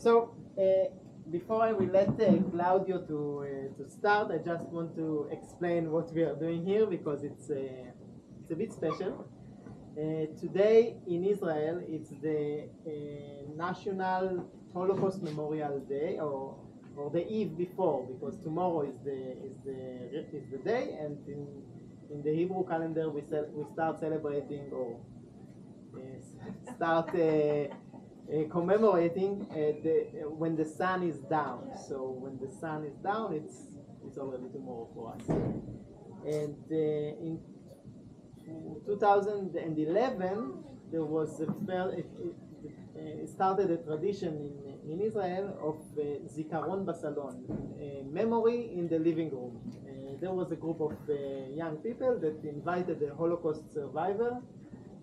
So before I will let Claudio to start, I just want to explain what we are doing here because it's a bit special. Today in Israel, it's the National Holocaust Memorial Day, or the eve before, because tomorrow is the day, and in the Hebrew calendar we start celebrating or start commemorating when the sun is down. So when the sun is down, it's already tomorrow for us. And in 2011, there was it started a tradition in Israel of Zikaron BaSalon, memory in the living room. There was a group of young people that invited a Holocaust survivor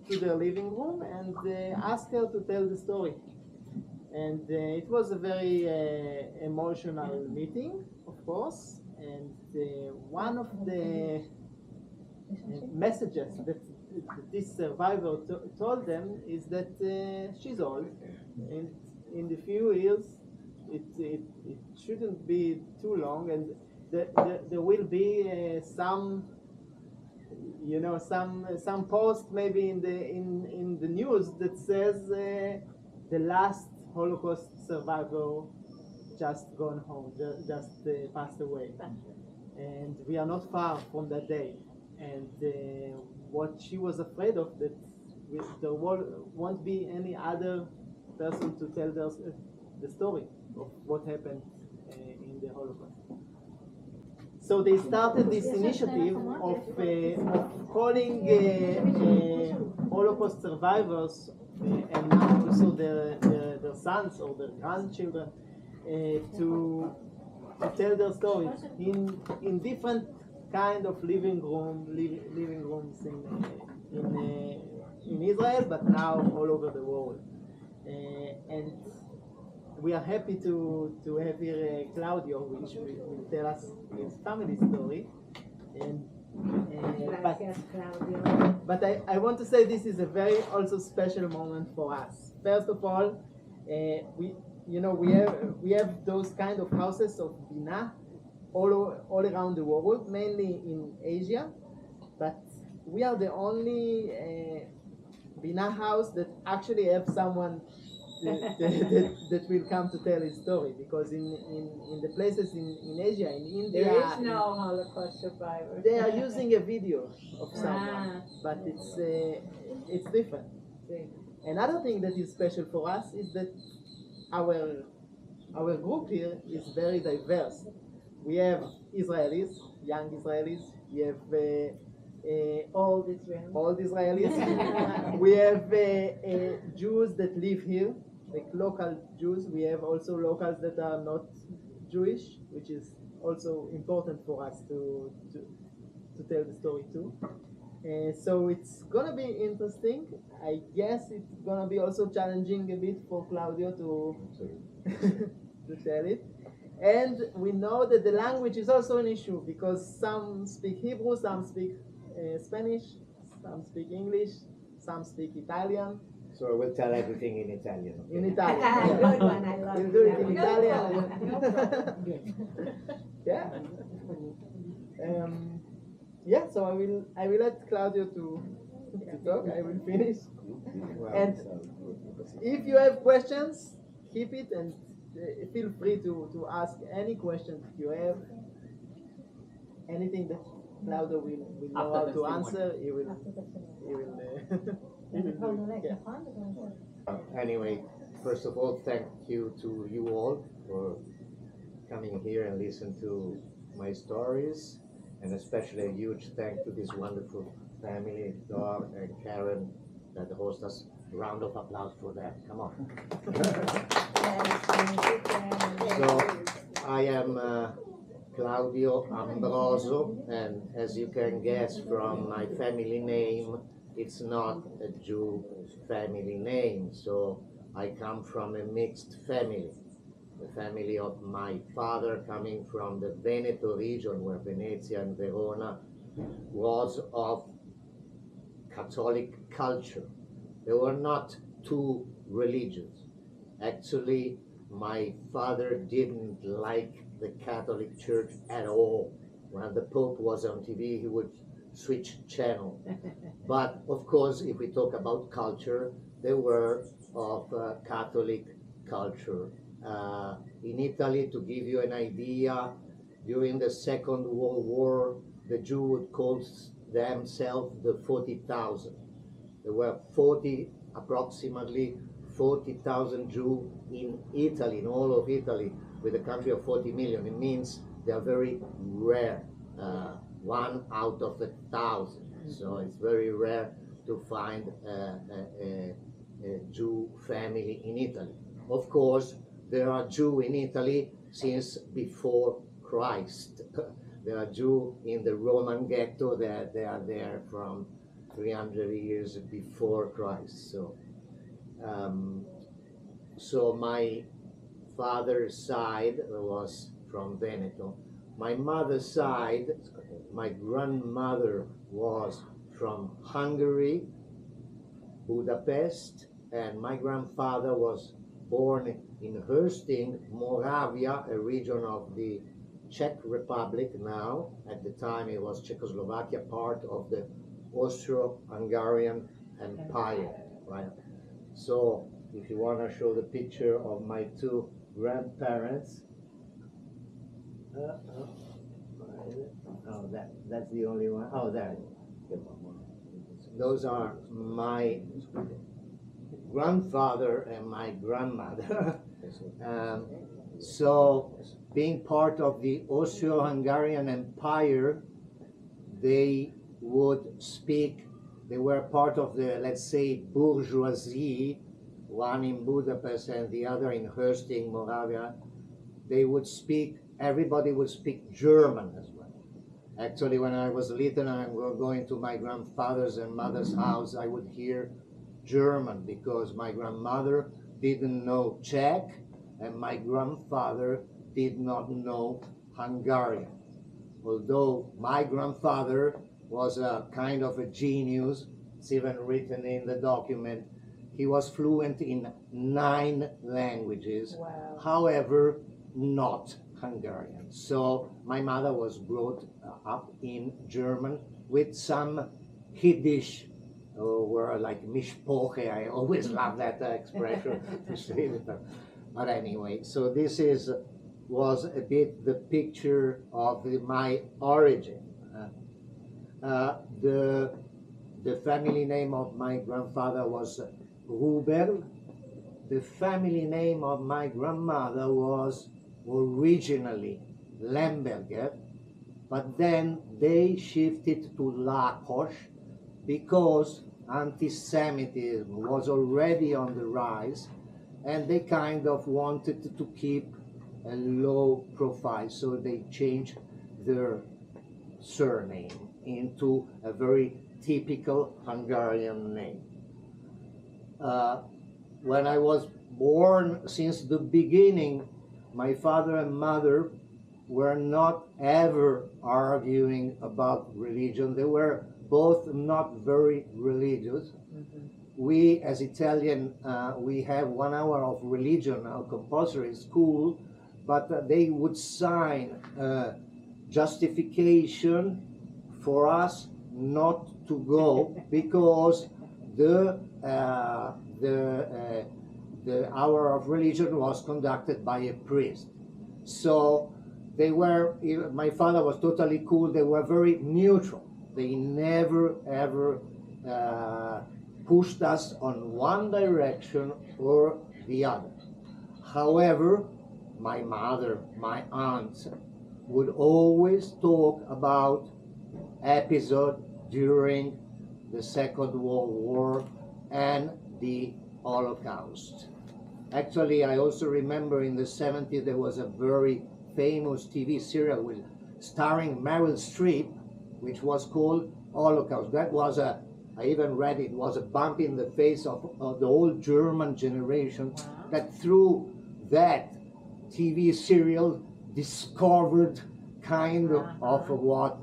to their living room and asked her to tell the story. And it was a very emotional meeting, of course, and one of the messages that this survivor told them is that she's old, and in the few years it shouldn't be too long, and there will be some post maybe in the news that says the last Holocaust survivor just gone home, just passed away, and we are not far from that day. And what she was afraid of, that there won't be any other person to tell the story of what happened in the Holocaust. So they started this initiative of calling Holocaust survivors and now also their sons or their grandchildren to tell their stories in different kind of living rooms in Israel, but now all over the world. And we are happy to have here Claudio, which will tell us his family story. But I want to say this is a very also special moment for us. First of all, we have those kind of houses of BINA all around the world, mainly in Asia, but we are the only BINA house that actually have someone that will come to tell his story, because in the places in Asia, in India, there is no Holocaust survivor. They are using a video of someone, but it's different. Another thing that is special for us is that our group here is very diverse. We have Israelis, young Israelis. We have old Israelis. We have Jews that live here, like local Jews. We have also locals that are not Jewish, which is also important for us to tell the story too. So it's gonna be interesting. I guess it's gonna be also challenging a bit for Claudio to to tell it. And we know that the language is also an issue, because some speak Hebrew, some speak Spanish, some speak English, some speak Italian. So we'll tell everything in Italian. Okay? In Italian. Good one, I love We'll do it in Italian. Yeah. Yeah. So I will let Claudio to talk. I will finish. And if you have questions, keep it, and feel free to ask any questions if you have. Anything that Claudio will know how to answer, he will Anyway, first of all, thank you to you all for coming here and listen to my stories, and especially a huge thank to this wonderful family, Dor and Karen, that host us. A round of applause for that. Come on. So I am Claudio Ambroso, and as you can guess from my family name, it's not a Jew family name. So I come from a mixed family. The family of my father, coming from the Veneto region, where Venezia and Verona was of Catholic culture. There were not two religions. Actually, my father didn't like the Catholic Church at all. When the Pope was on TV, he would switch channel. But of course, if we talk about culture, they were of Catholic culture. In Italy, to give you an idea, during the Second World War, the Jew would call themselves the 40,000. There were approximately 40,000 Jews in Italy, in all of Italy, with a country of 40 million. It means they are very rare, 1 out of 1,000. So it's very rare to find a Jew family in Italy. Of course, there are Jews in Italy since before Christ. There are Jews in the Roman ghetto that they are there from 300 years before Christ. So my father's side was from Veneto. My mother's side, my grandmother was from Hungary, Budapest, and my grandfather was born in Hersting, Moravia, a region of the Czech Republic now. At the time it was Czechoslovakia, part of the Austro-Hungarian Empire, right? So if you want to show the picture of my two grandparents, that's the only one. Oh, there. Those are my grandfather and my grandmother. So being part of the Austro-Hungarian Empire, they would speak, they were part of the, let's say, bourgeoisie, one in Budapest and the other in Hersting, Moravia. They would speak, everybody would speak German as well. Actually, when I was little and I was going to my grandfather's and mother's house, I would hear German because my grandmother didn't know Czech and my grandfather did not know Hungarian. Although my grandfather was a kind of a genius, it's even written in the document, he was fluent in 9 languages, Wow. however, not Hungarian. So my mother was brought up in German with some Yiddish, or like mishpoche. I always love that expression to say it. But anyway, so this was a bit the picture of my origin. The family name of my grandfather was Ruber. The family name of my grandmother was originally Lemberger, but then they shifted to Lakos because anti-Semitism was already on the rise and they kind of wanted to keep a low profile, so they changed their surname into a very typical Hungarian name. When I was born, since the beginning, my father and mother were not ever arguing about religion. They were both not very religious. Mm-hmm. We, as Italian, we have 1 hour of religion, our compulsory school, but they would sign a justification for us not to go because the hour of religion was conducted by a priest. So they were, my father was totally cool, they were very neutral. They never ever pushed us on one direction or the other. However, my mother, my aunt, would always talk about episode during the Second World War and the Holocaust. Actually, I also remember in the 70s there was a very famous TV serial starring Meryl Streep, which was called Holocaust. That was I even read it, was a bump in the face of the whole German generation that through that TV serial discovered kind of what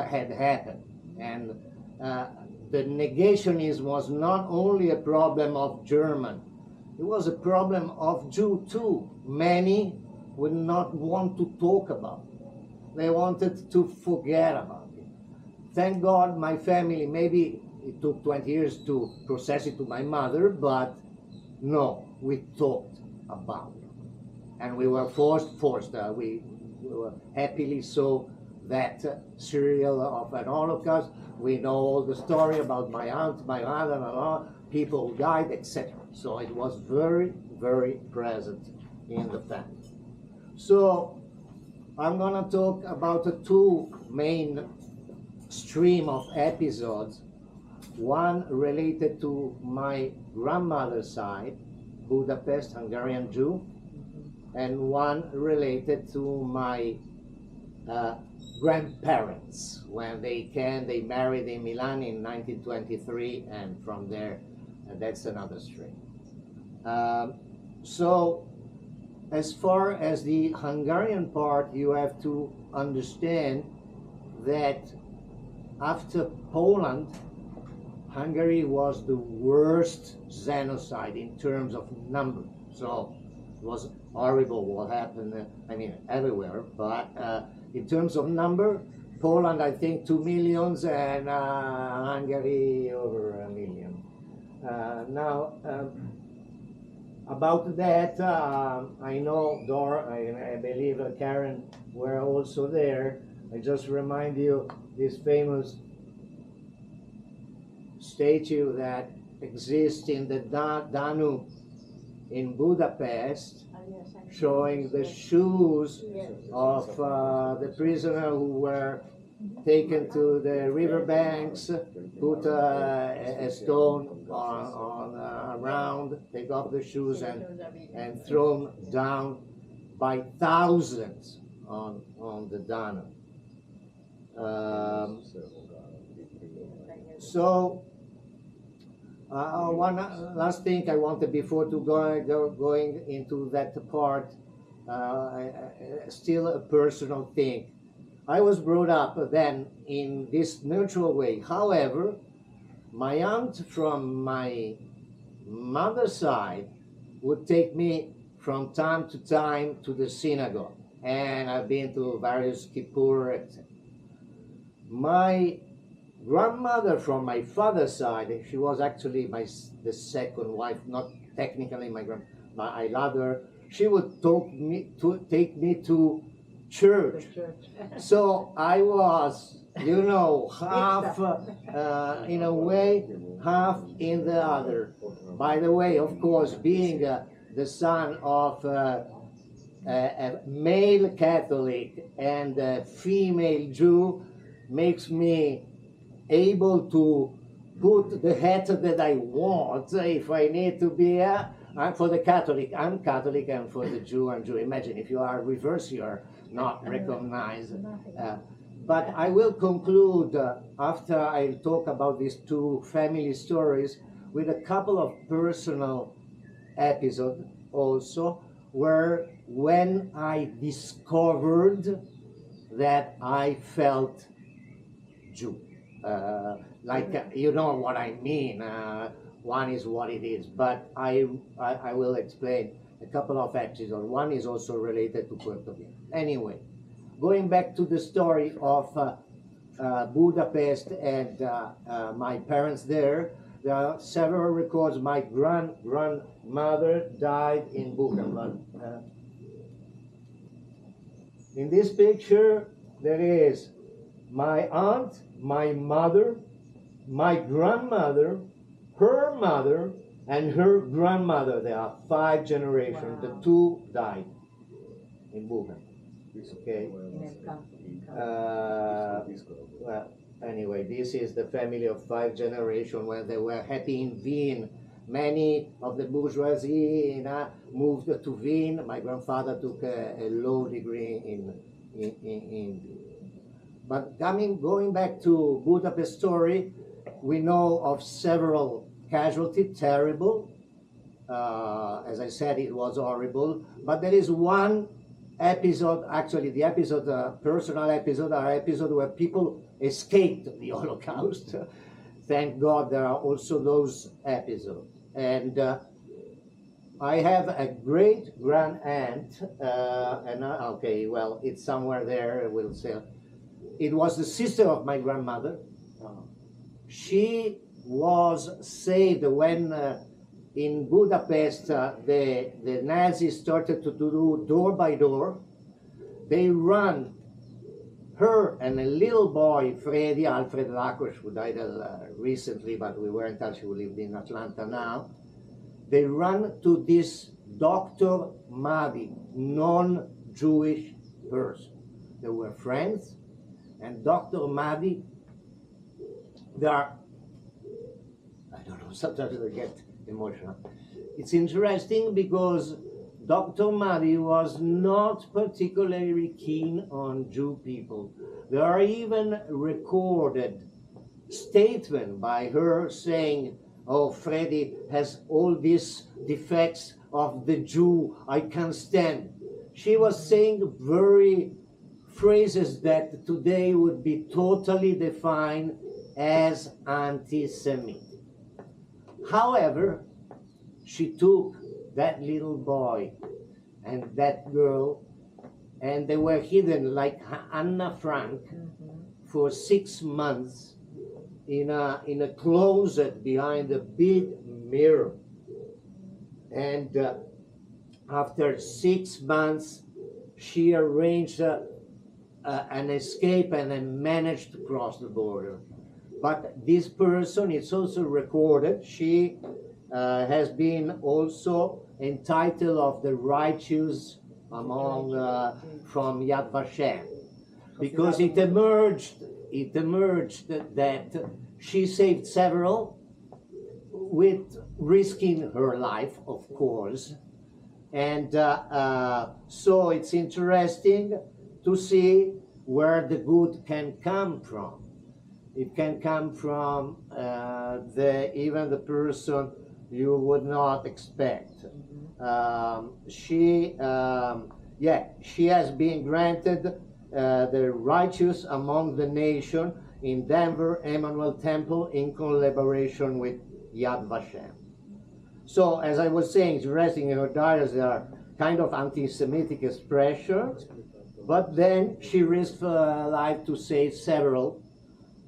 had happened. And the negationism was not only a problem of German. it was a problem of Jew too. Many would not want to talk about it. They wanted to forget about it. Thank God my family, maybe it took 20 years to process it to my mother, but no, we talked about it. And we were forced, we were happily so that serial of an Holocaust. We know all the story about my aunt, my mother, people who died, etc. So it was very, very present in the family. So I'm gonna talk about the two main stream of episodes. One related to my grandmother's side, Budapest, Hungarian Jew, and one related to my grandparents when they married in Milan in 1923, and from there, that's another stream. So, as far as the Hungarian part, you have to understand that after Poland, Hungary was the worst genocide in terms of number. So it was horrible what happened, everywhere, but in terms of number, Poland, I think 2 millions, and Hungary over 1 million. About that, I know I believe Karen were also there. I just remind you this famous statue that exists in the Danube in Budapest, showing the shoes of the prisoner who were taken to the riverbanks, put a stone on around, take off the shoes, and thrown down by thousands on the Danube. So one last thing I wanted before to going into that part, still a personal thing. I was brought up then in this neutral way. However, my aunt from my mother's side would take me from time to time to the synagogue, and I've been to various kippur, etc. My grandmother from my father's side, she was actually the second wife, not technically my grandmother. I loved her. She would take me to church. So I was, half in a way, half in the other. By the way, of course, being the son of a male Catholic and a female Jew makes me able to put the hat that I want if I need to be. I'm for the Catholic, I'm Catholic, and for the Jew, I'm Jew. Imagine if you are reverse, you are not recognized. But I will conclude after I talk about these two family stories with a couple of personal episodes also, where when I discovered that I felt Jew. You know what I mean. One is what it is, but I will explain a couple of episodes. One is also related to Puerto Viejo. Anyway, going back to the story of Budapest and my parents there are several records. My grandmother died in Bucharest. In this picture, there is my aunt, my mother, my grandmother, her mother, and her grandmother. There are 5 generations. Wow. The 2 died in Bucharest. Okay. Well, anyway, this is the family of 5 generations when they were happy in Wien. Many of the bourgeoisie moved to Wien. My grandfather took a law degree in But going back to Budapest story, we know of several casualties, terrible. As I said, it was horrible. But there is one episode, actually the episode, personal episode, our episode where people escaped the Holocaust. Thank God there are also those episodes. And I have a great grand aunt, okay, well, it's somewhere there. We'll say it was the sister of my grandmother. She was saved when in Budapest the Nazis started to do door by door. They run her and a little boy, Freddy, Alfred Lakos, who died recently, but we were in touch, who lived in Atlanta now. They run to this Dr. Madi, non-Jewish person. They were friends, and Dr. Madi, they are, I don't know, sometimes I get emotional. It's interesting because Dr. Madi was not particularly keen on Jew people. There are even recorded statements by her saying, oh, Freddy has all these defects of the Jew, I can't stand. She was saying very phrases that today would be totally defined as anti-Semitic. However, she took that little boy and that girl, and they were hidden like Anna Frank for 6 months in a closet behind a big mirror. And after 6 months, she arranged an escape and then managed to cross the border. But this person, it's also recorded, she has been also entitled of the righteous among from Yad Vashem, because it emerged that she saved several with risking her life, of course. And so it's interesting to see where the good can come from. It can come from even the person you would not expect. She has been granted the righteous among the nation in Denver Emmanuel Temple in collaboration with Yad Vashem. So, as I was saying, it's interesting in her diaries there are kind of anti-Semitic expressions, but then she risked her life to save several.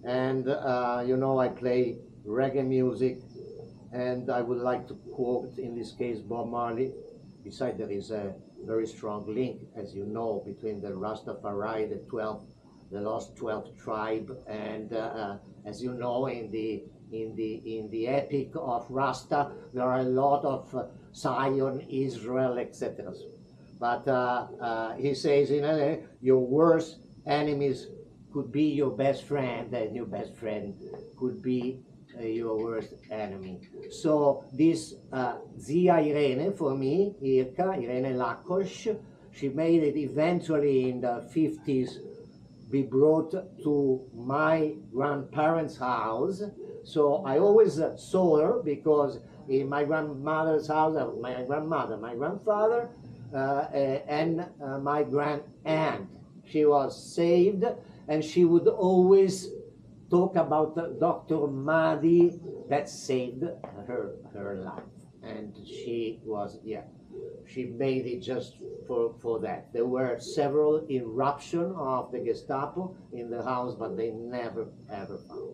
And you know, I play reggae music, and I would like to quote, in this case, Bob Marley. Besides, there is a very strong link, as you know, between the Rastafari, the lost 12th tribe, and as you know, in the epic of Rasta, there are a lot of Zion, Israel, etc. But he says, your worst enemies could be your best friend, and your best friend could be your worst enemy. So this Zia Irene, for me, Irene Lakos, she made it eventually in the 50s be brought to my grandparents' house. So I always saw her, because in my grandmother's house, my grandmother, my grandfather, and my grand aunt, she was saved, and she would always talk about Dr. Madi that saved her life. And she was, she made it just for that. There were several eruptions of the Gestapo in the house, but they never ever found.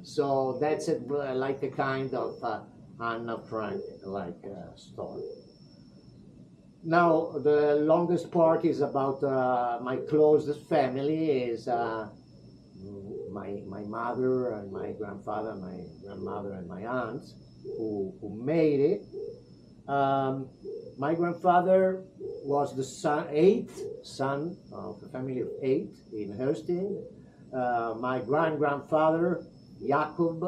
So that's it, like a kind of Anna Frank like story. Now the longest part is about my closest family is my mother and my grandfather, my grandmother and my aunts who made it. My grandfather was the eighth son of a family of 8 in Hosting. My grandfather, Jacob,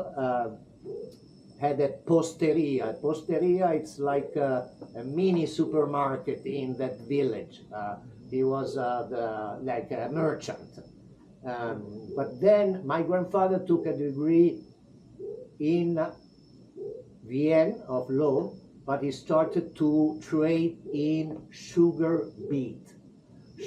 had a posteria. Posteria, it's like a mini supermarket in that village. He was like a merchant. But then my grandfather took a degree in Vienna of law, but he started to trade in sugar beet.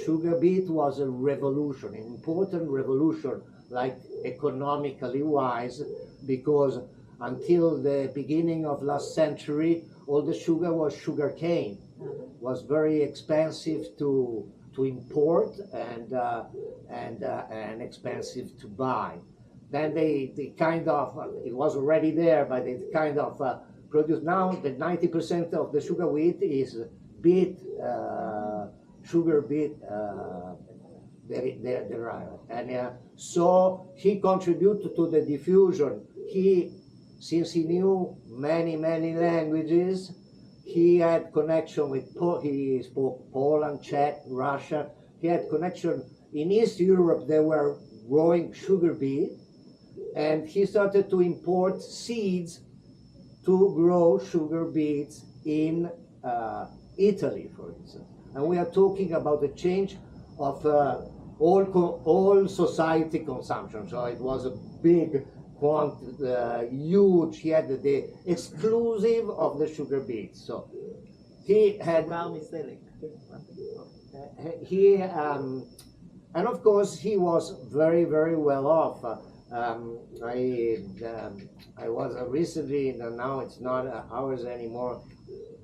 Sugar beet was a revolution, an important revolution, like economically wise, because until the beginning of last century, all the sugar was sugar cane. Was very expensive to import and expensive to buy. Then they kind of, it was already there, but it kind of produced. Now the 90% of the sugar wheat is beet, sugar beet derived. And so he contributed to the diffusion. Since he knew many languages, he had connection with, he spoke Poland, Czech, Russia. He had connection in East Europe. They were growing sugar beet, and he started to import seeds to grow sugar beets in Italy, for instance. And we are talking about the change of all society consumption. So it was a big huge. He had the exclusive of the sugar beets. So he had and of course he was very well off. I was recently, now it's not ours anymore,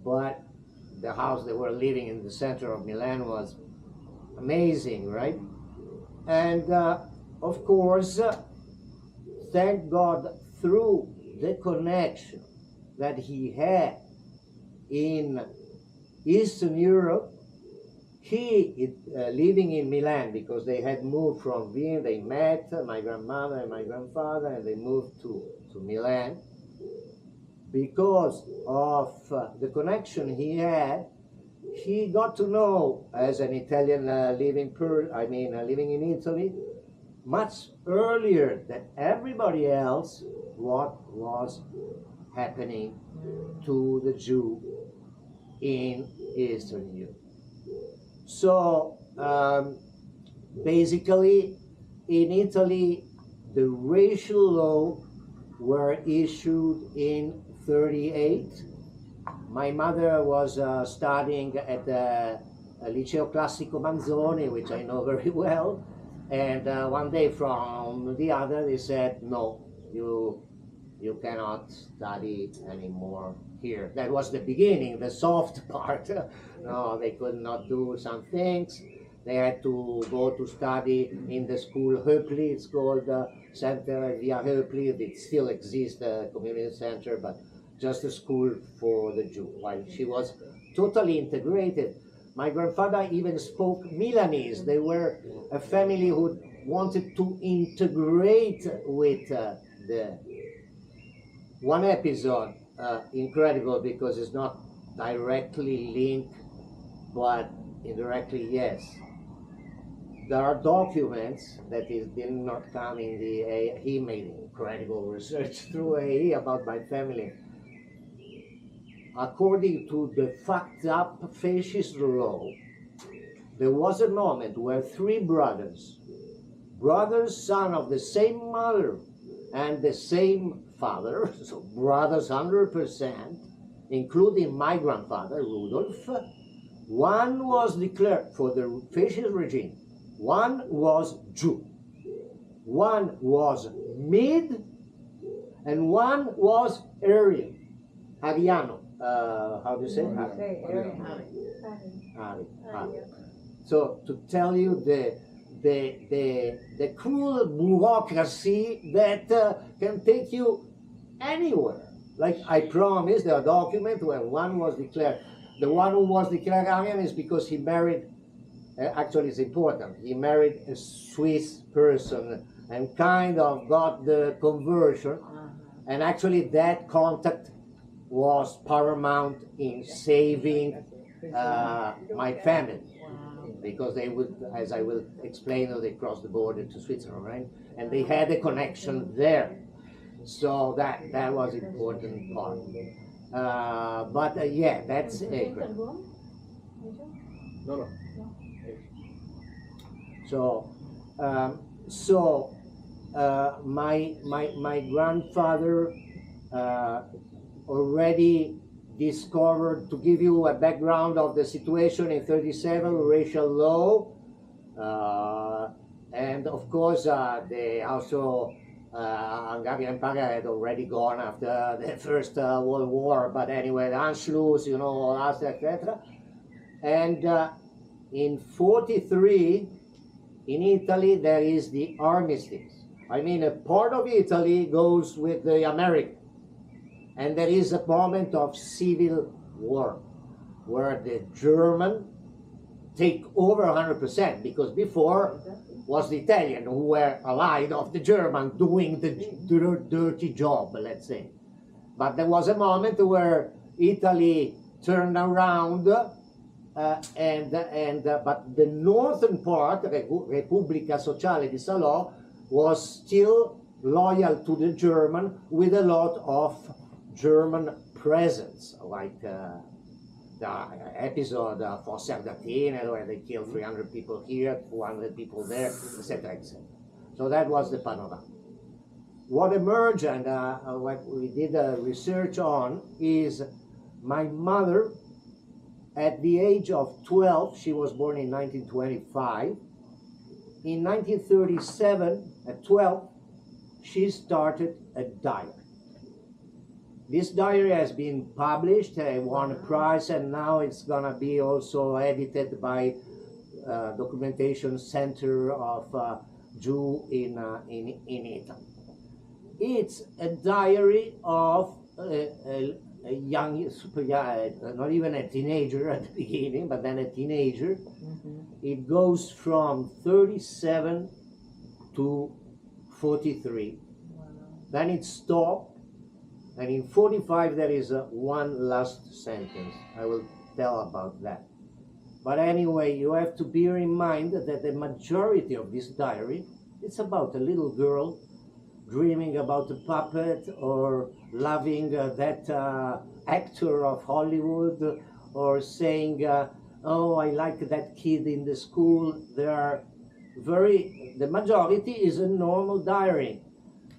but the house they were living in the center of Milan was amazing, right? And of course, thank God, through the connection that he had in Eastern Europe, he living in Milan, because they had moved from Vienna, they met, my grandmother and my grandfather, and they moved to Milan. Because of the connection he had, he got to know, as an Italian living in Italy, much earlier than everybody else, what was happening to the Jew in Eastern Europe. So basically, in Italy, the racial law were issued in 1938. My mother was studying at the Liceo Classico Manzoni, which I know very well. And one day from the other, they said, no, you cannot study anymore here. That was the beginning, the soft part. No, they could not do some things. They had to go to study in the school Höpli. It's called Center Via Höpli. It still exists, the community center, but just a school for the Jew. While she was totally integrated. My grandfather even spoke Milanese. They were a family who wanted to integrate with the one episode, incredible, because it's not directly linked, but indirectly, yes. There are documents that did not come in the he made incredible research through AE about my family. According to the fucked up fascist law, there was a moment where three brothers, son of the same mother and the same father, so brothers 100%, including my grandfather, Rudolf, one was declared for the fascist regime, one was Jew, one was Mid, and one was Aryan, Ariano. How do you say? Ari. So to tell you the cruel bureaucracy that can take you anywhere. Like I promised, there are documents when one was declared. The one who was declared Aryan is because he married. Actually, it's important. He married a Swiss person and kind of got the conversion. And actually, that contact was paramount in saving my family, because they would, as I will explain, they crossed the border to Switzerland, right? And they had a connection there, so that was important part. But yeah, that's it. No. So my grandfather already discovered, to give you a background of the situation in 1937, racial law, and of course they also Hungarian Empire had already gone after the First World War, but anyway, the Anschluss, you know, all that, etc. And in 43, in Italy, there is the armistice. I mean, a part of Italy goes with the American, and there is a moment of civil war where the German take over 100%, because before was the Italian who were allied of the German doing the dirty job, let's say. But there was a moment where Italy turned around, but the northern part, Repubblica Sociale di Salò, was still loyal to the German with a lot of German presence, like the episode for Sardatine, where they killed 300 people here, 200 people there, etc., etc. So that was the panorama. What emerged and what we did research on is my mother, at the age of 12, she was born in 1925. In 1937, at 12, she started a diary. This diary has been published, won a prize, and now it's gonna be also edited by Documentation Center of Jew in Italy. It's a diary of a young, not even a teenager at the beginning, but then a teenager. It goes from 37 to 43. Then it stopped. And in 45, there is one last sentence. I will tell about that. But anyway, you have to bear in mind that the majority of this diary, it's about a little girl dreaming about a puppet, or loving that actor of Hollywood, or saying, oh, I like that kid in the school. The majority is a normal diary.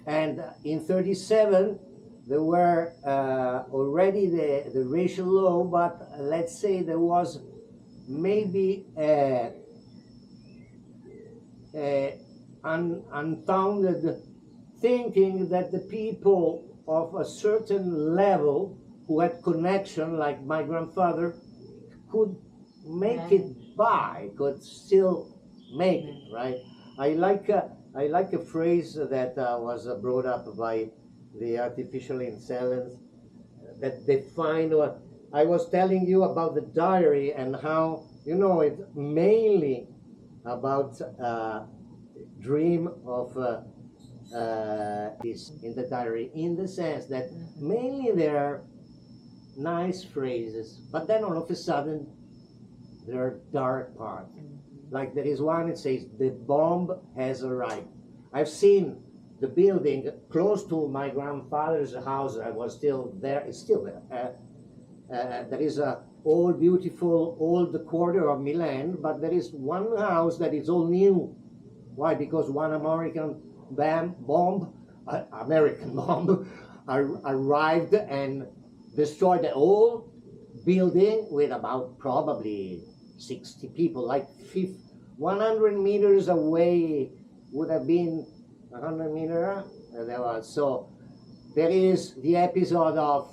And in 37, there were already the racial law, but let's say there was maybe unfounded thinking that the people of a certain level who had connection, like my grandfather, could make it by, could still make it, right? I like a phrase that was brought up by the artificial intelligence that define what I was telling you about the diary, and how, you know, it's mainly about dream of this in the diary, in the sense that mainly there are nice phrases, but then all of a sudden there are dark parts. Like there is one, it says, the bomb has arrived. I've seen the building close to my grandfather's house. I was still there, it's still there. There is a old, beautiful, old quarter of Milan, but there is one house that is all new. Why? Because one American bomb arrived and destroyed the whole building with about probably 60 people, like 100 meters away would have been 100 meters. So there is the episode of,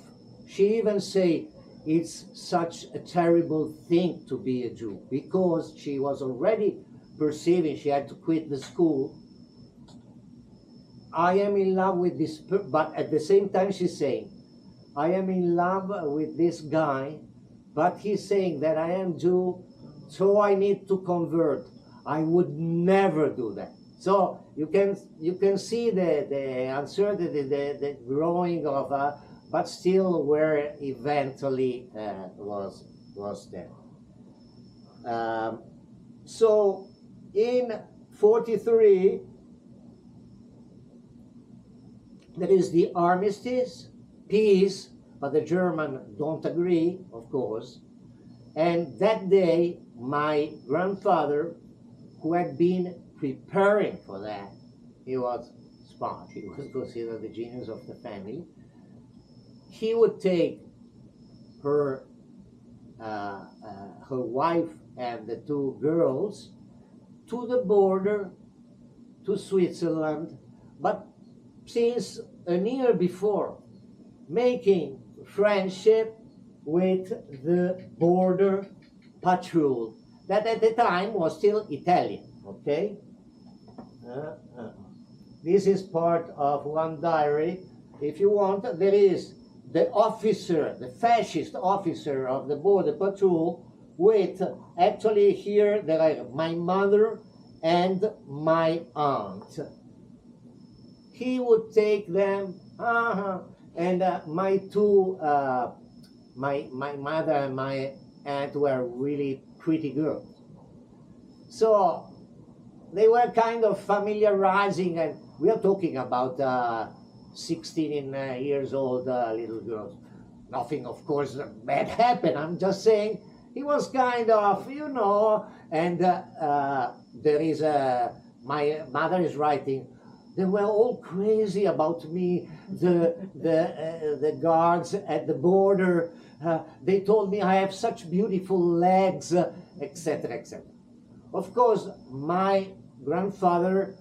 she even say, it's such a terrible thing to be a Jew, because she was already perceiving, she had to quit the school. I am in love with this, but at the same time she's saying, I am in love with this guy, but he's saying that I am Jew, so I need to convert. I would never do that. So you can see the uncertainty, the growing of, but still where eventually was there. So in 43, there is the armistice, peace, but the Germans don't agree, of course. And that day, my grandfather, who had been preparing for that, he was smart, he was considered the genius of the family. He would take her wife and the two girls to the border, to Switzerland, but since a year before, making friendship with the border patrol that at the time was still Italian, okay? This is part of one diary. If you want, there is the officer, the fascist officer of the border patrol with, actually here there are my mother and my aunt. He would take them, and my two, my mother and my aunt were really pretty girls. So they were kind of familiarizing, and we are talking about 16 years old little girls. Nothing, of course, bad happened. I'm just saying he was kind of, you know, and there is my mother is writing, they were all crazy about me, the guards at the border. They told me I have such beautiful legs, etc., etc. Of course, my grandfather,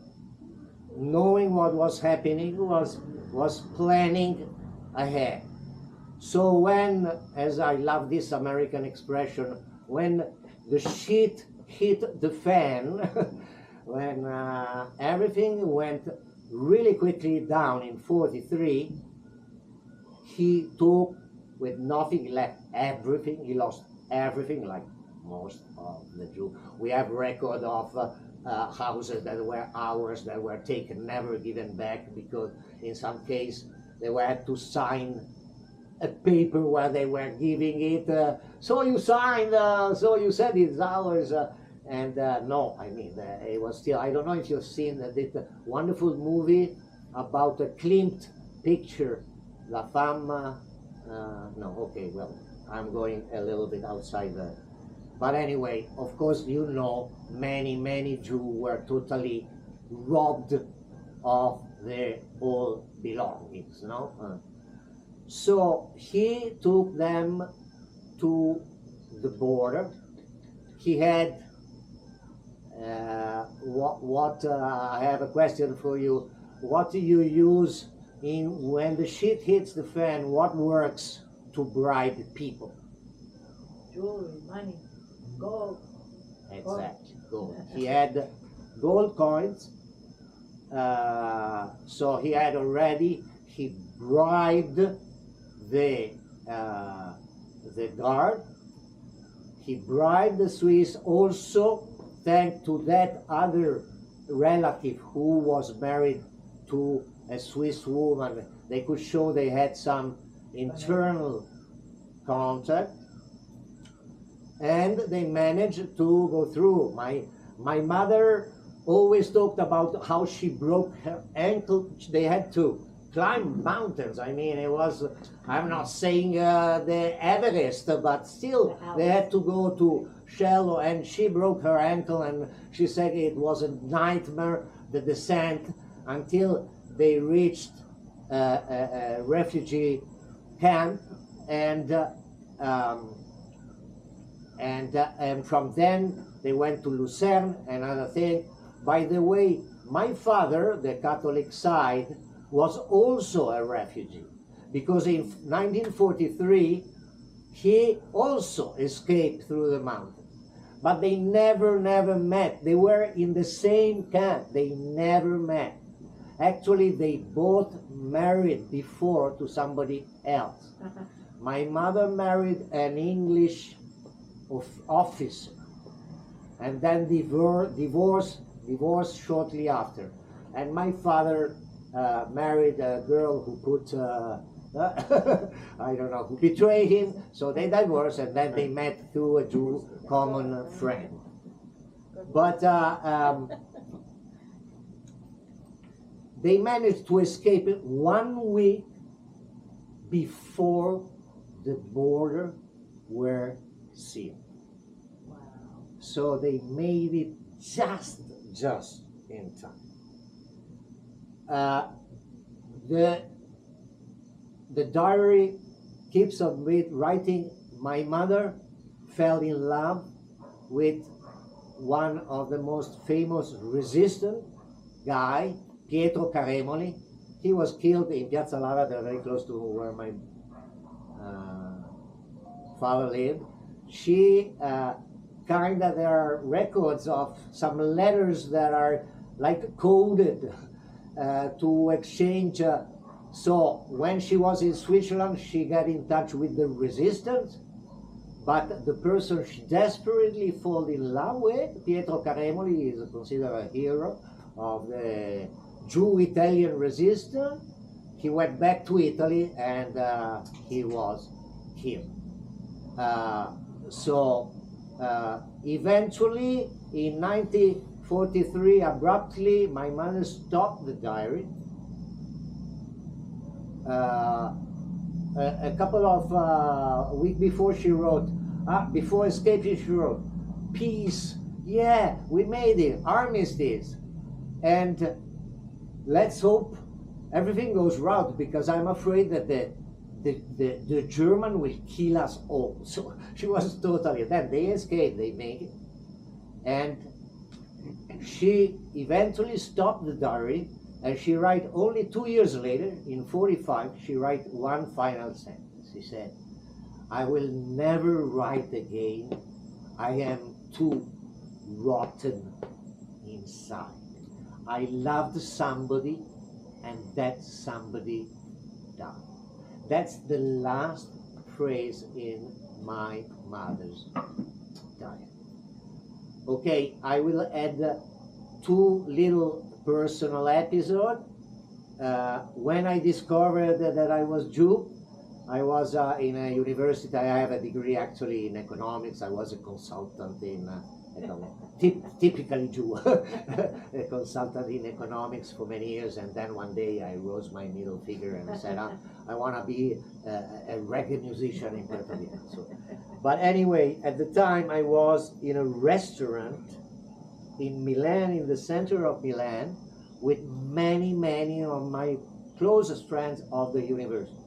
knowing what was happening, was planning ahead. So when, as I love this American expression, when the shit hit the fan, when everything went really quickly down in 43, he took with nothing left, everything. He lost everything, like most of the Jews. We have record of houses that were ours that were taken, never given back, because in some case they had to sign a paper where they were giving it. So you signed, so you said it's ours. And no, I mean, it was still, I don't know if you've seen that wonderful movie about a Klimt picture, La Femme, no, okay, well, I'm going a little bit outside there. But anyway, of course, you know, many Jews were totally robbed of their all belongings, no? So he took them to the border. He had I have a question for you. What do you use when the shit hits the fan? What works to bribe people? Jewelry, money, gold. Exactly, gold. He had gold coins. So he had already. He bribed the guard. He bribed the Swiss also, thanks to that other relative who was married to a Swiss woman. They could show they had some internal contact, and they managed to go through. My mother always talked about how she broke her ankle. They had to climb mountains. I mean, it was, I'm not saying the Everest, but still they had to go to shallow, and she broke her ankle, and she said it was a nightmare, the descent, until they reached a refugee camp, and from then they went to Lucerne and other thing. By the way, my father, the Catholic side, was also a refugee, because in 1943 he also escaped through the mountains. But they never met. They were in the same camp. They never met. Actually, they both married before to somebody else. My mother married an English officer, and then divorced shortly after. And my father married a girl who put, I don't know, who betrayed him, so they divorced, and then they met through a Jew common friend. But they managed to escape 1 week before the border were sealed. Wow. So they made it just in time. The diary keeps on writing. My mother fell in love with one of the most famous resistant guy, Pietro Caremoli. he was killed in Piazza Lavata, very close to where my father lived. She there are records of some letters that are like coded to exchange. So when she was in Switzerland, she got in touch with the resistance, but the person she desperately fall in love with, Pietro Caremoli, is considered a hero of the Jew-Italian resistance. He went back to Italy and he was killed. Eventually, in 1943, abruptly, my mother stopped the diary. A couple of weeks before she wrote, before escaping she wrote, peace, yeah, we made it, armistice, and let's hope everything goes right, because I'm afraid that the German will kill us all. So she was totally, then they escaped, they make it. And she eventually stopped the diary, and she write only 2 years later, in 45, she write one final sentence. She said, I will never write again. I am too rotten inside. I loved somebody, and that somebody died. That's the last phrase in my mother's diary. Okay, I will add two little personal episodes. When I discovered that I was Jew, I was in a university. I have a degree actually in economics. I was a consultant in typically Jew, a consultant in economics for many years, and then one day I rose my middle finger and said, I want to be a reggae musician in Puerto Viejo. So, but anyway, at the time I was in a restaurant in Milan, in the center of Milan, with many of my closest friends of the university.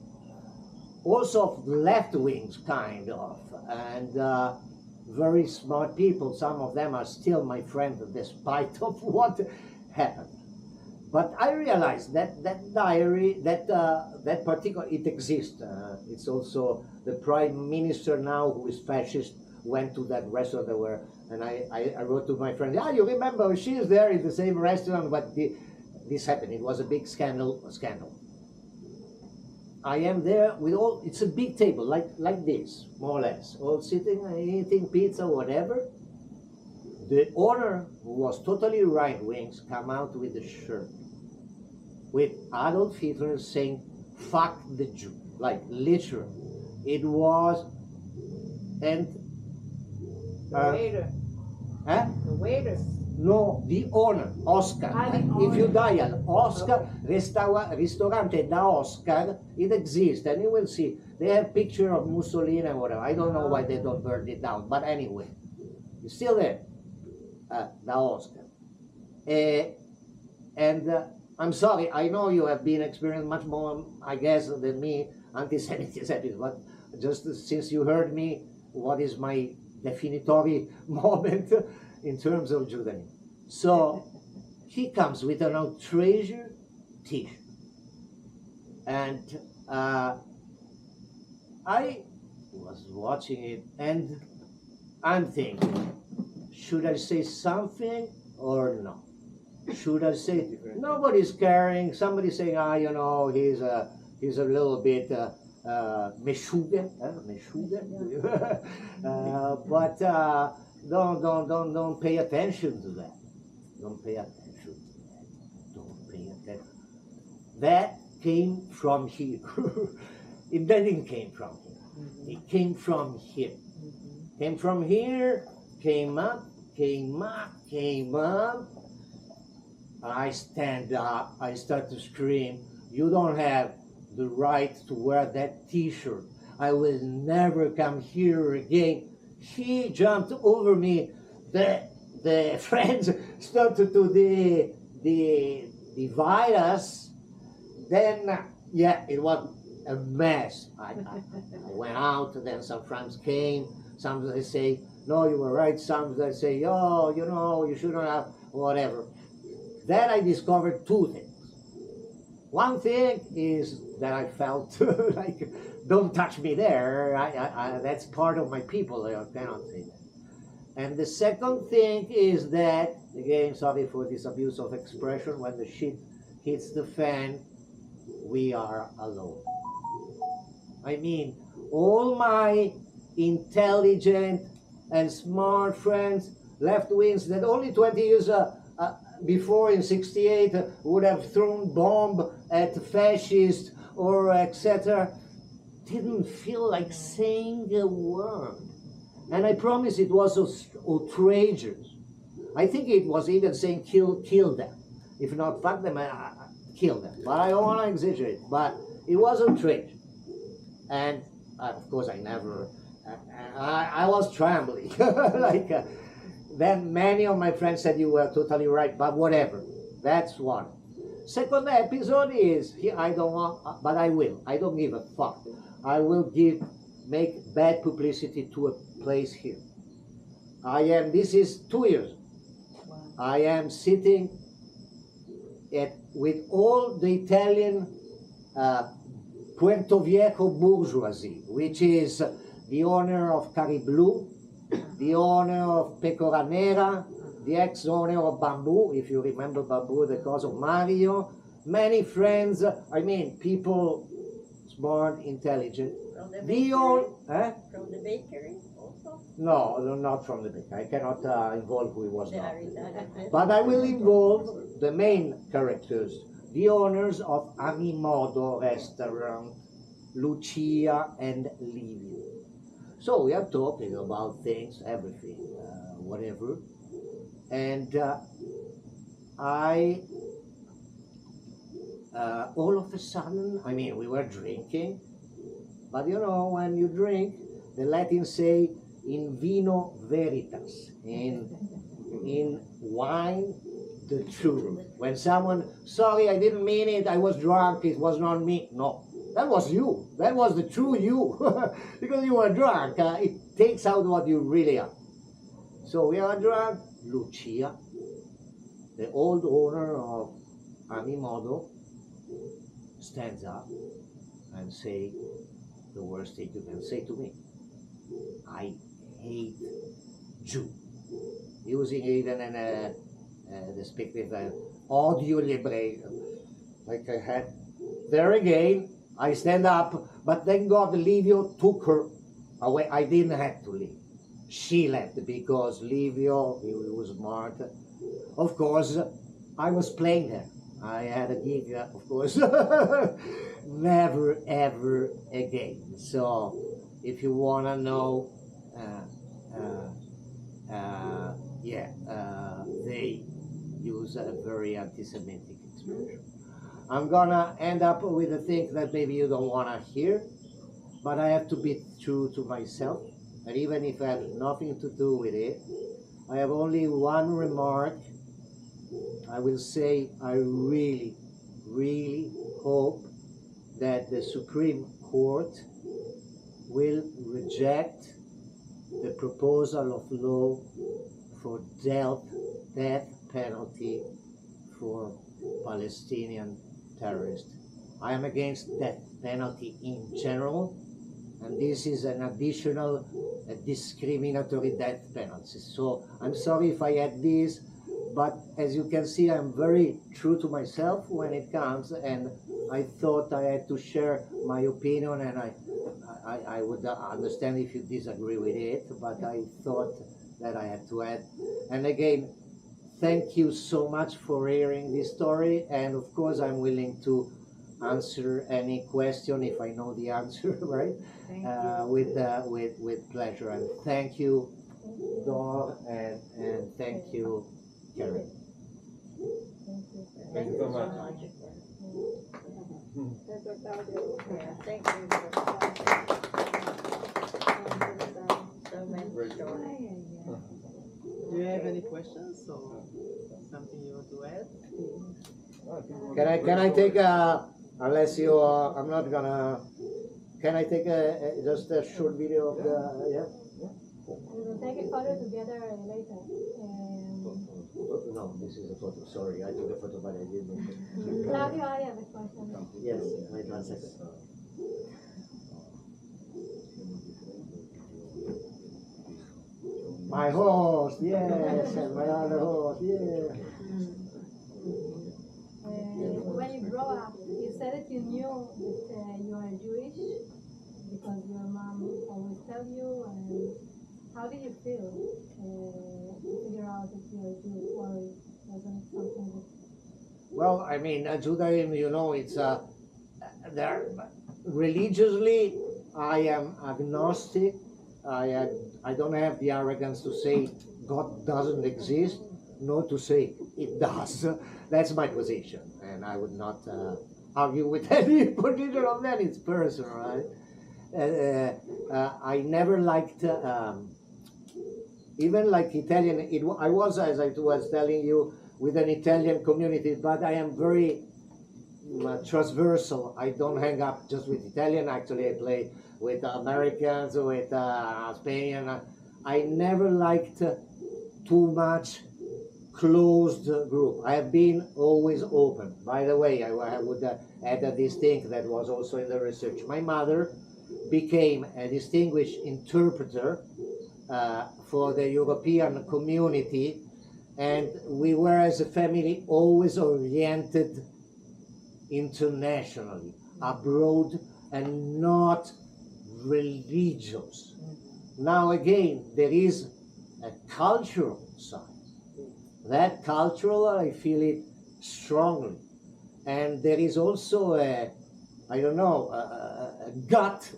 Also of left wings, kind of, and very smart people. Some of them are still my friends despite of what happened. But I realized that that diary, that particular, it exists. It's also the prime minister now, who is fascist, went to that restaurant there were, and I wrote to my friend, you remember, she is there in the same restaurant, but this happened. It was a big scandal. I am there with all, it's a big table, like this, more or less, all sitting, eating pizza, whatever. The owner, who was totally right-wing, come out with a shirt with Adolf Hitler saying, fuck the Jew, like literally. It was, and... The waiter. Huh? The waiter. No, the owner, Oscar. If you dial Oscar, Ristorante da Oscar, it exists, and you will see. They have picture of Mussolini and whatever. I don't know why they don't burn it down, but anyway, it's still there, da Oscar. I'm sorry, I know you have been experiencing much more, I guess, than me, anti-Semitism, but just since you heard me, what is my definitory moment in terms of Judaism. So he comes with an outrageous t-shirt. And I was watching it and I'm thinking, should I say something or no? Should I say, nobody's caring, somebody saying, he's a little bit meshuggah, but don't pay attention to that. Don't pay attention to that. Don't pay attention. That came from here. It didn't came from here. It came from here. Came from here, came up. I stand up, I start to scream, you don't have the right to wear that t-shirt. I will never come here again. He jumped over me. The friends started to divide us. Then, it was a mess. I went out, then some friends came. Some they say, no, you were right. Some they say, you shouldn't have, whatever. Then I discovered two things. One thing is that I felt like, don't touch me there. That's part of my people. I cannot say that. And the second thing is that, again, sorry for this abuse of expression, when the shit hits the fan, we are alone. I mean, all my intelligent and smart friends, left wings, that only 20 years before in 68 would have thrown bomb at fascists or etc., didn't feel like saying a word. And I promise it was outrageous. I think it was even saying kill them. If not fuck them, kill them. But I don't want to exaggerate. But it was outrageous. And of course I never, I was trembling. Like, then many of my friends said you were totally right, but whatever. That's one. Second episode is, I don't want, but I will. I don't give a fuck. I will make bad publicity to a place here. This is 2 years. Wow. I am sitting with all the Italian Puerto Viejo bourgeoisie, which is the owner of Cariblu, the owner of Pecora Nera, the ex-owner of Bamboo, if you remember Bamboo, the cause of Mario, many friends, I mean, people smart, intelligent. From the bakery? From the bakery also? No, not from the bakery. I cannot involve who he was not. Diaries. But I will involve the main characters, the owners of Amimodo restaurant, Lucia and Livio. So we are talking about things, everything, whatever. And all of a sudden, I mean, we were drinking, but you know, when you drink, the Latins say, in vino veritas, in wine, the truth. When someone, sorry, I didn't mean it, I was drunk, it was not me. No, that was you. That was the true you. Because you were drunk, it takes out what you really are. So we are drunk. Lucia, the old owner of Amimodo, stands up and say the worst thing you can say to me. I hate Jew. Using even an despictive audio liberation. Like I had, there again, I stand up, but thank God Livio took her away. I didn't have to leave. She left because Livio, he was smart. Of course, I was playing there. I had a gig, of course. Never, ever again. So, if you want to know, they use a very anti-Semitic expression. I'm gonna end up with a thing that maybe you don't want to hear, but I have to be true to myself. And even if I have nothing to do with it, I have only one remark. I will say I really, really hope that the Supreme Court will reject the proposal of law for death penalty for Palestinian terrorists. I am against death penalty in general, and this is an additional discriminatory death penalty. So I'm sorry if I add this, but as you can see, I'm very true to myself when it comes, and I thought I had to share my opinion, and I would understand if you disagree with it, but I thought that I had to add. And again, thank you so much for hearing this story, and of course I'm willing to answer any question if I know the answer, right? With pleasure. And thank you, Dor, and thank you, Karen. Thank you so much. Thank you. So many stories. Do you have any questions or something you want to add? Can I take unless you I'm not gonna, can I take just a short video of the, We will take a photo together later. No, this is a photo. Sorry, I took a photo, but I didn't. Claudio, I have a question. Yes, wait 1 second. My horse, yes, and my other horse, yeah. When you grow up, you said that you knew that you are Jewish because your mom always tell you. And how did you feel to figure out that you are Jewish, or wasn't it something that? Well, I mean, Judaism, you know, it's there. Religiously, I am agnostic. I don't have the arrogance to say God doesn't exist, nor to say it does. That's my position, and I would not argue with any position on that. It's personal, right? I never liked, even like Italian. I was, as I was telling you, with an Italian community, but I am very transversal. I don't hang up just with Italian. Actually, I play with Americans, with Spanish. I never liked too much closed group. I have been always open. By the way, I would add this thing that was also in the research. My mother became a distinguished interpreter for the European community, and we were as a family always oriented internationally, abroad, and not religious. Now again, there is a cultural side. That cultural, I feel it strongly. And there is also a, I don't know, a gut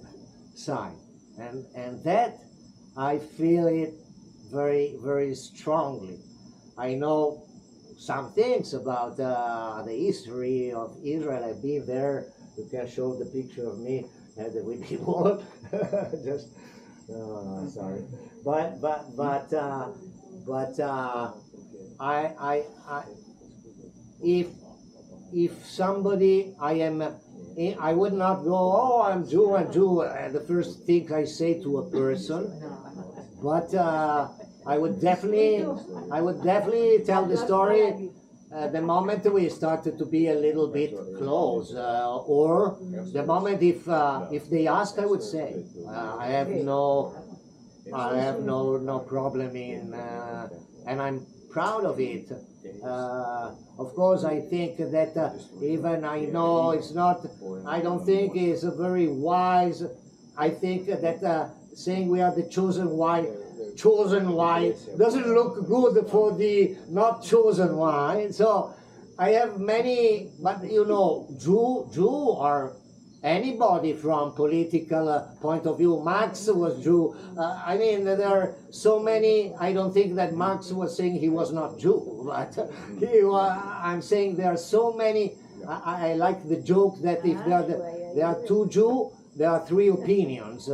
side. And that, I feel it very, very strongly. I know some things about the history of Israel. I've been there. You can show the picture of me at the Whitby Wall. Just, sorry. But I if somebody I would not go, oh, I'm Jew, the first thing I say to a person, but I would definitely tell the story the moment we started to be a little bit close, or the moment if they ask, I would say I have no problem in, and I'm proud of it. Of course, I think that even I know it's not, I don't think it's a very wise. I think that saying we are the chosen one doesn't look good for the not chosen one. So I have many, but you know, Jew are anybody from political point of view. Marx was Jew. I mean, there are so many. I don't think that Marx was saying he was not Jew, but I'm saying there are so many. I like the joke that if there are two Jews, there are three opinions.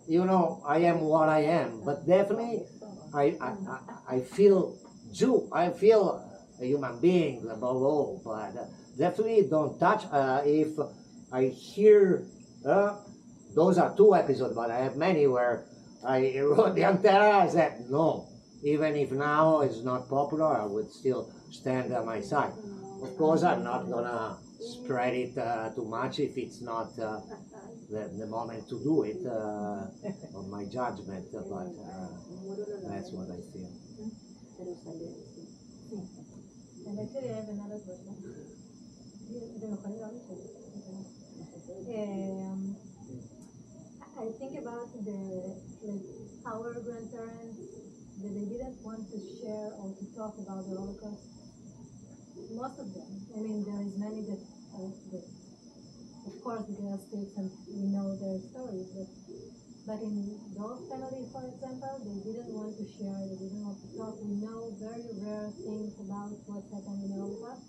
You know, I am what I am, but definitely I feel Jew. I feel a human being above all, but definitely don't touch. If I hear, those are two episodes, but I have many where I wrote the antenna. I said no, even if now it's not popular, I would still stand at my side. Of course, I'm not gonna spread it too much if it's not the moment to do it on my judgment, but that's what I feel. And actually, I have another question. I think about our grandparents, that they didn't want to share or to talk about the Holocaust. Most of them. I mean, there is many that of course, the girls tips and we know their stories, but in those families, for example, they didn't want to share, they didn't want to talk. We know very rare things about what happened in the Holocaust,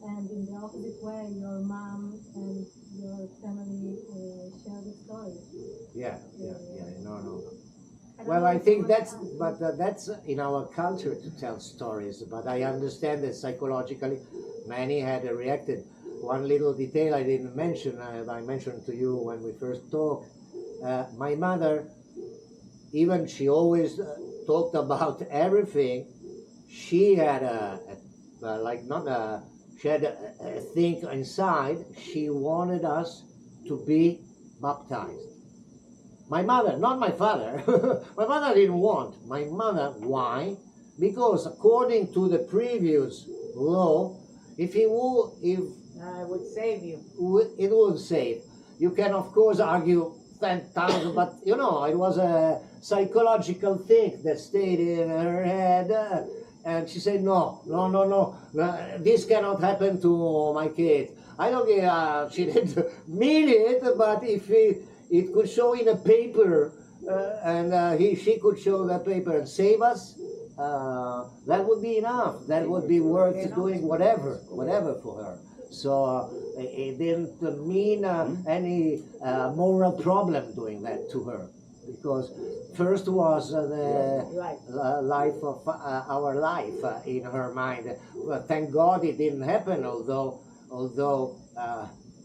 and in the opposite way, your mom and your family share the stories. Yeah, no. Well, I think that's in our culture to tell stories, but I understand that psychologically many had reacted. One little detail I didn't mention, I mentioned to you when we first talked, my mother, even she always talked about everything, she had like not a, she had a thing inside. She wanted us to be baptized. My mother, not my father. My mother didn't want. My mother, why? Because according to the previous law, if I would save you. it would save. You can of course argue 10,000, but you know it was a psychological thing that stayed in her head, and she said no, no, no, no, no, this cannot happen to my kid. I don't get. She didn't mean it, but if it could show in a paper, and she could show that paper and save us, that would be enough. That would be worth doing whatever for her. So it didn't mean any moral problem doing that to her, because first was the life of our life in her mind. Thank God it didn't happen, although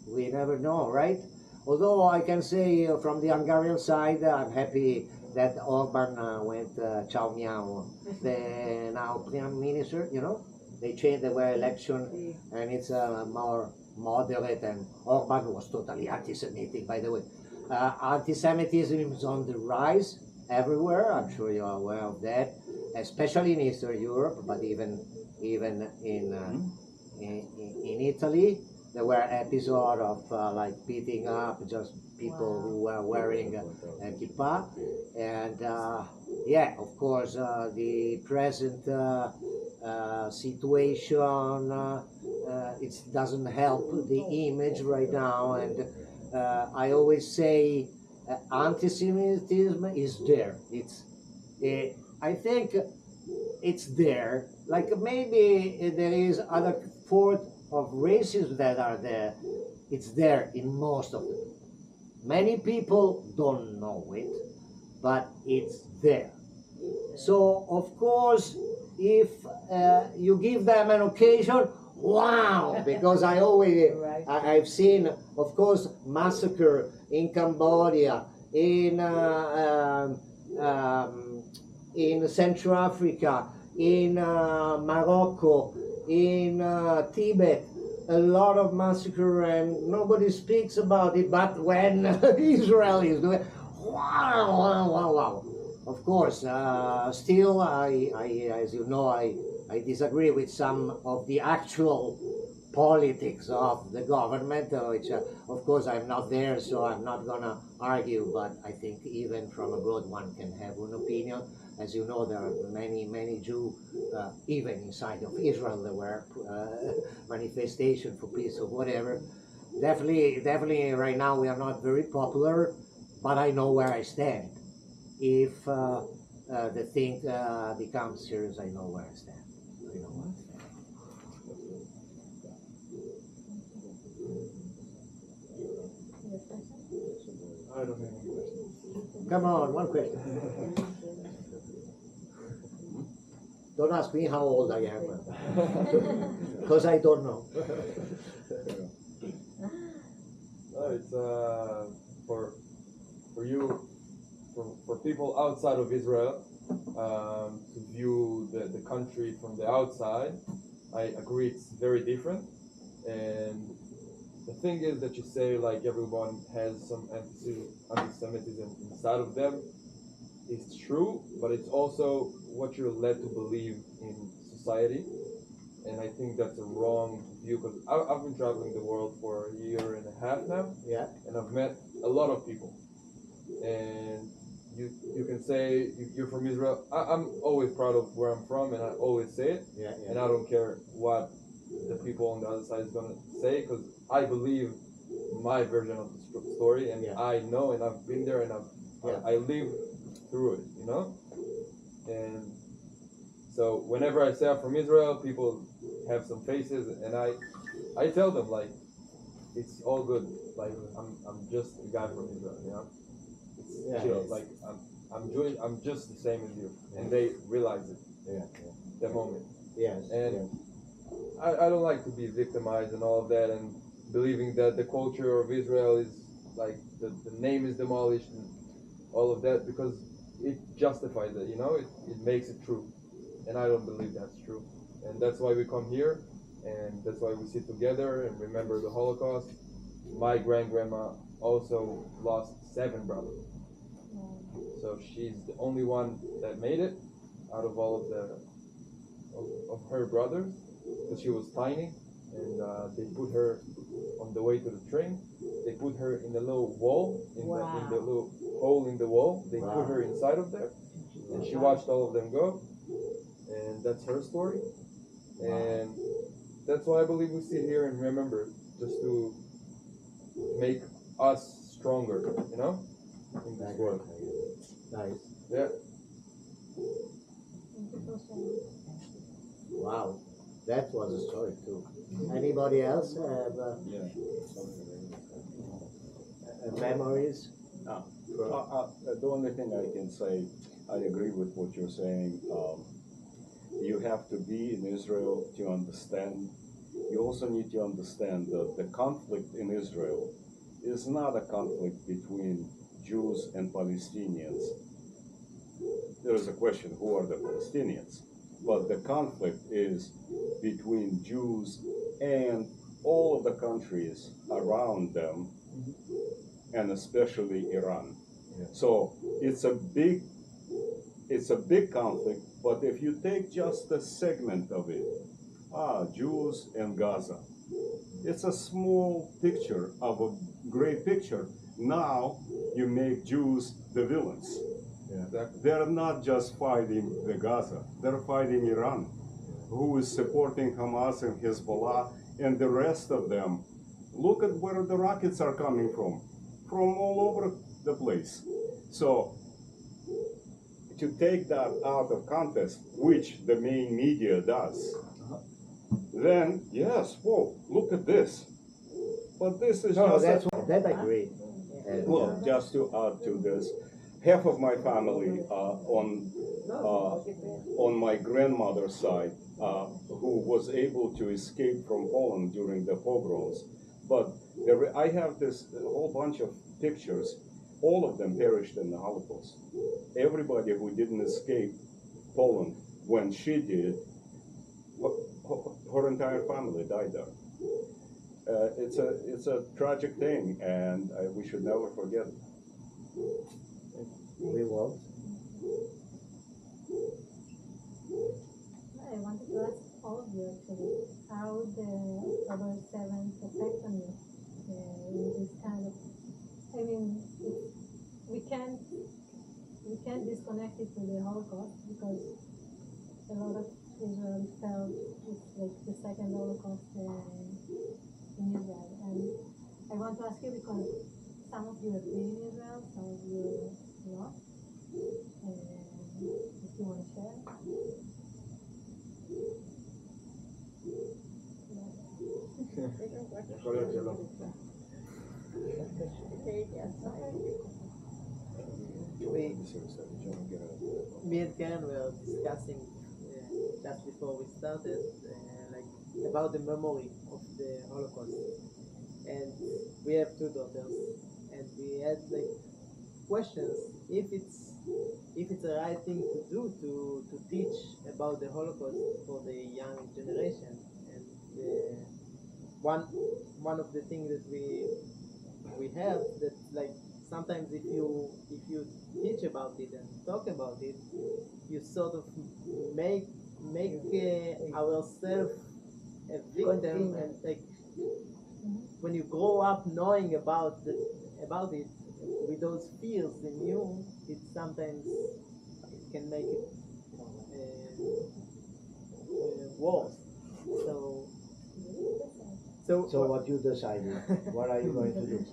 we never know, right? Although I can say from the Hungarian side, I'm happy that Orban went ciao meow, the now prime minister, you know. They changed the way election, and it's more moderate, and Orban was totally anti-Semitic, by the way. Anti-Semitism is on the rise everywhere, I'm sure you are aware of that, especially in Eastern Europe, but even in Italy. There were episodes of like beating up just people who were wearing a kippah, and yeah, of course, the present situation it doesn't help the image right now, and I always say anti-Semitism is there. It's I think it's there. Like maybe there is other forms of racism that are there. It's there in most of them. Many people don't know it, but it's there. So of course, if you give them an occasion, wow! Because I've seen, of course, massacre in Cambodia, in Central Africa, in Morocco, in Tibet, a lot of massacre, and nobody speaks about it. But when Israel is doing, wow, wow, wow, wow. Of course, still, as you know, I disagree with some of the actual politics of the government, which, of course, I'm not there, so I'm not gonna argue. But I think even from abroad, one can have an opinion. As you know, there are many Jews, even inside of Israel, there were manifestations for peace or whatever. Definitely, right now we are not very popular, but I know where I stand. If the thing becomes serious, I know where I stand. I know where I stand. I don't have any questions. Come on, one question. Don't ask me how old I am, because I don't know. No, it's for you, for people outside of Israel to view the country from the outside. I agree, it's very different. And the thing is that you say like everyone has some anti-Semitism inside of them. It's true, but it's also what you're led to believe in society. And I think that's a wrong view, because I've been traveling the world for a year and a half now. Yeah. And I've met a lot of people. And you can say you're from Israel. I'm always proud of where I'm from, and I always say it. Yeah. And I don't care what the people on the other side is going to say, because I believe my version of the story, and I know, and I've been there, and I live through it, you know? And so whenever I say I'm from Israel, people have some faces, and I tell them, like, it's all good. Like, I'm just a guy from Israel, you know? It's chill. Yes. Like, I'm Jewish, I'm just the same as you. And they realize it. The moment. Yes. And I don't like to be victimized and all of that, and believing that the culture of Israel is like the name is demolished and all of that, because it justifies it, you know, it makes it true. and I don't believe that's true. And that's why we come here, and that's why we sit together and remember the Holocaust. My grandma also lost 7 brothers, so she's the only one that made it out of all of the of her brothers, because she was tiny, and they put her on the way to the train. They put her in the little wall, in the little hole in the wall. They put her inside of there, and she watched all of them go, and that's her story. And that's why I believe we sit here and remember, just to make us stronger, you know, in this world. Nice. Yeah. Wow, that was a story too. Anybody else have memories? The only thing I can say, I agree with what you're saying. You have to be in Israel to understand. You also need to understand that the conflict in Israel is not a conflict between Jews and Palestinians. There is a question, who are the Palestinians? But the conflict is between Jews and all of the countries around them, and especially Iran. So it's a big conflict, but if you take just a segment of it, Jews and Gaza, it's a small picture of a great picture. Now you make Jews the villains. They're not just fighting the Gaza, they're fighting Iran, who is supporting Hamas and Hezbollah and the rest of them. Look at where the rockets are coming from all over the place. So to take that out of context, which the main media does, then yes, whoa, look at this. But this is that I agree. Well, just to add to this, half of my family on my grandmother's side, who was able to escape from Poland during the pogroms, but I have this whole bunch of pictures. All of them perished in the Holocaust. Everybody who didn't escape Poland when she did, her entire family died there. It's a tragic thing, and we should never forget it. We won't. I wanted to ask all of you actually how the October 7th affect on you in this kind of. I mean, we can't disconnect it to the Holocaust because a lot of Israel felt it's like the second Holocaust in Israel. And I want to ask you because some of you have been in Israel, some of you not. If you want to share. Me and Karen were discussing just before we started, like about the memory of the Holocaust, and we have 2 daughters, and we had like questions if it's the right thing to do to teach about the Holocaust for the young generation, and one of the things that we have that like sometimes if you teach about it and talk about it, you sort of make ourselves a victim, and like when you grow up knowing about it with those fears in you, it sometimes it can make it worse. So what you decided? What are you going to do?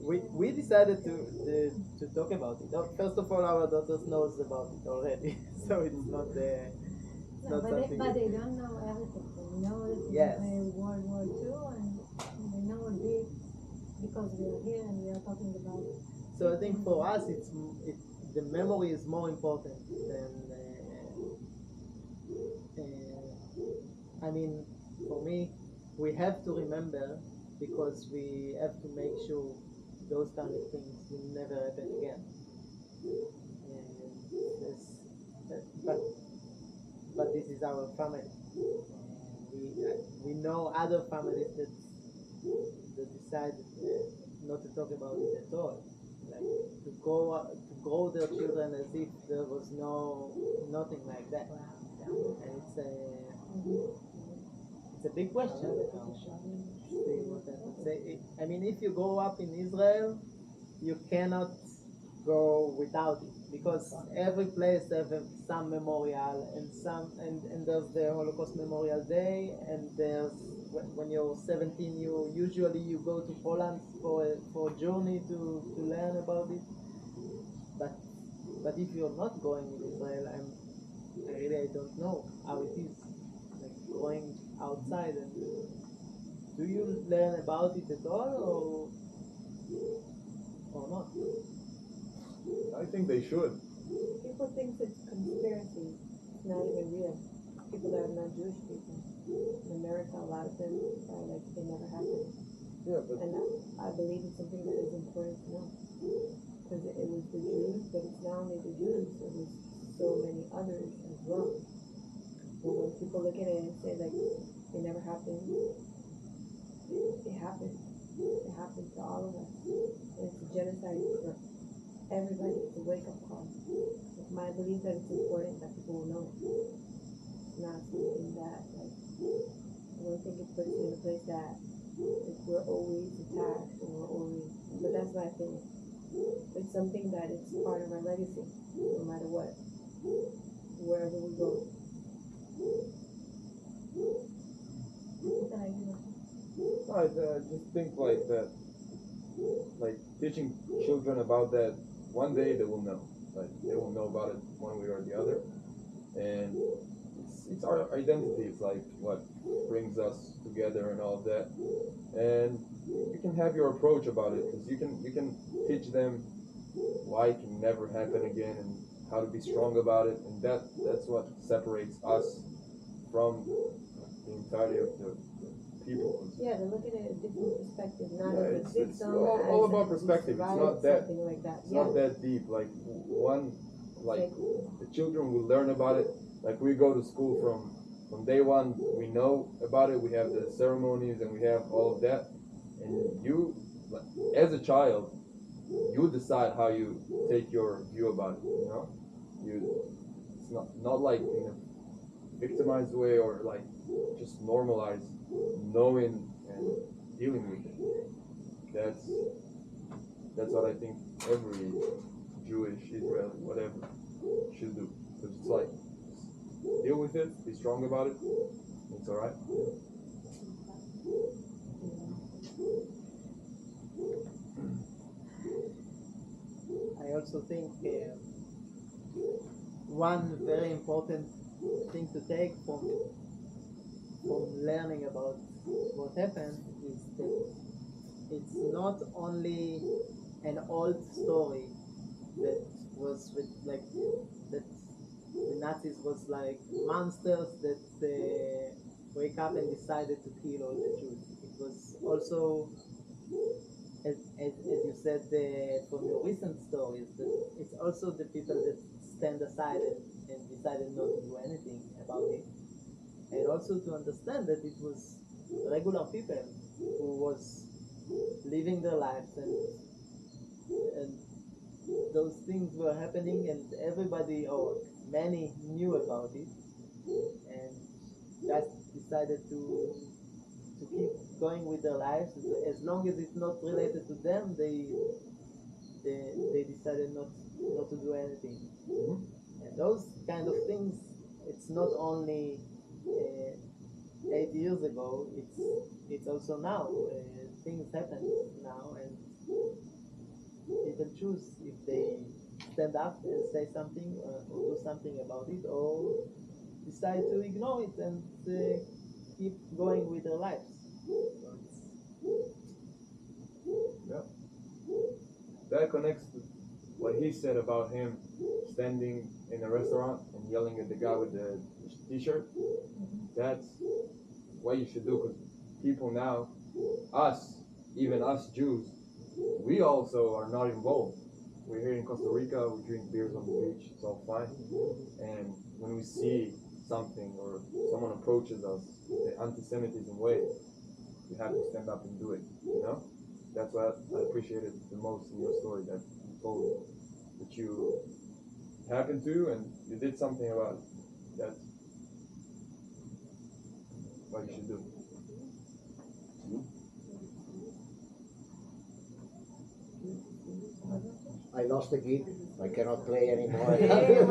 we decided to talk about it. First of all, our daughters knows about it already, so it's not something. But they don't know everything. They know that Yes. World War II, and they know a bit because we are here and we are talking about it. So I think for us, the memory is more important than. I mean, for me, we have to remember because we have to make sure those kind of things will never happen again. But but this is our family. We know other families that decide not to talk about it at all, like to grow their children as if there was nothing like that, and it's a big question. I mean, if you grow up in Israel, you cannot go without it, because every place has some memorial, and there's the Holocaust Memorial Day, and there's when you're 17, you go to Poland for a journey to learn about it. But if you're not going in Israel, I don't know how it is, like going outside. And do you learn about it at all, or not? I think they should. People think it's conspiracy. It's not even real. People that are not Jewish people. In America, a lot of them are like, they never happened. Yeah, but And I believe it's something that is important to know. Because it was the Jews, but it's not only the Jews, it was so many others as well. But when people look at it and say like, it never happened, it happened. It happened to all of us. And it's a genocide for everybody. It's a wake-up call. I believe that it's important that people will know it. It's not something that, like, I don't think it puts you in a place that like, we're always attacked or we're always, but that's my opinion. It's something that it's part of our legacy, no matter what, wherever we go. I just think like that, like teaching children about that, one day they will know. Like they will know about it one way or the other, and it's our identity. It's like what brings us together and all of that. And you can have your approach about it, because you can teach them why it can never happen again and how to be strong about it, and that's what separates us from the entirety of the people. Yeah, they're looking at a different perspective, not Yeah, as a it's victim. all about perspective. It's not that something like that. it's not that deep. Like the children will learn about it. Like we go to school from day one. We know about it. We have the ceremonies and we have all of that. And you, like, as a child, you decide how you take your view about it. You know, it's not like in a victimized way or like just normalize knowing and dealing with it. That's what I think every Jewish, Israeli, whatever, should do. Because it's like, deal with it, be strong about it, it's alright. I also think one very important thing to take from learning about what happened is that it's not only an old story that was that the Nazis was like monsters that wake up and decided to kill all the Jews. It was also, as you said from your recent stories, that it's also the people that stand aside and decided not to do anything about it. And also to understand that it was regular people who was living their lives, and those things were happening, and everybody or many knew about it, and just decided to keep going with their lives as long as it's not related to them. They decided not to do anything. And those kind of things, it's not only 8 years ago, it's also now. Things happen now, and people choose if they stand up and say something or do something about it, or decide to ignore it and keep going with their lives. Yeah. That connects to what he said about him standing in a restaurant and yelling at the guy with the t-shirt. That's what you should do, because people now, even us Jews, we also are not involved. We're here in Costa Rica, we drink beers on the beach, it's all fine. And when we see something or someone approaches us the anti-Semitism way, we have to stand up and do it, you know? That's what I appreciated the most in your story, that you told that you happened to and you did something about it. That's what you should do. I lost the gig. I cannot play anymore. When are you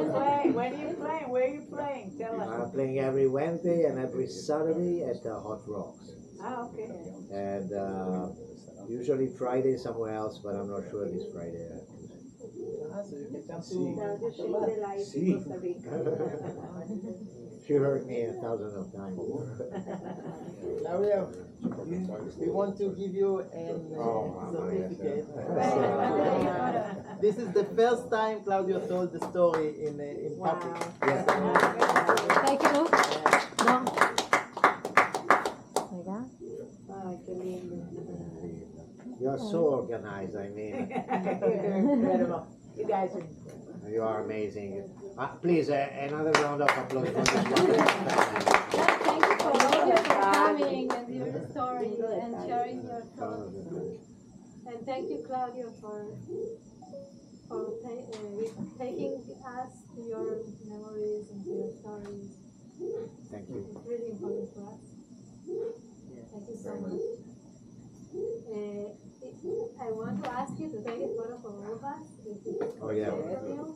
playing? When are you playing? Where are you playing? Tell us. I'm playing every Wednesday and every Saturday at Hot Rocks. Ah, okay. And usually Friday somewhere else, but I'm not sure this Friday. So you can come to Claudio changed the life See. in Costa Rica. She heard me 1,000 of times. Claudio, we want to give you an certificate. This is the first time Claudio told the story in public. Thank you. No. Ay, qué lindo. You're so organized, I mean. Incredible. You guys are You are amazing. Please, another round of applause for this one. Thank you for all of you for coming and your story and sharing your thoughts. And thank you, Claudio, for taking us to your memories and to your stories. Thank you. It's really important for us. Thank you so much. I want to ask you to take a photo for all of us. If it's Oh, yeah. okay with you.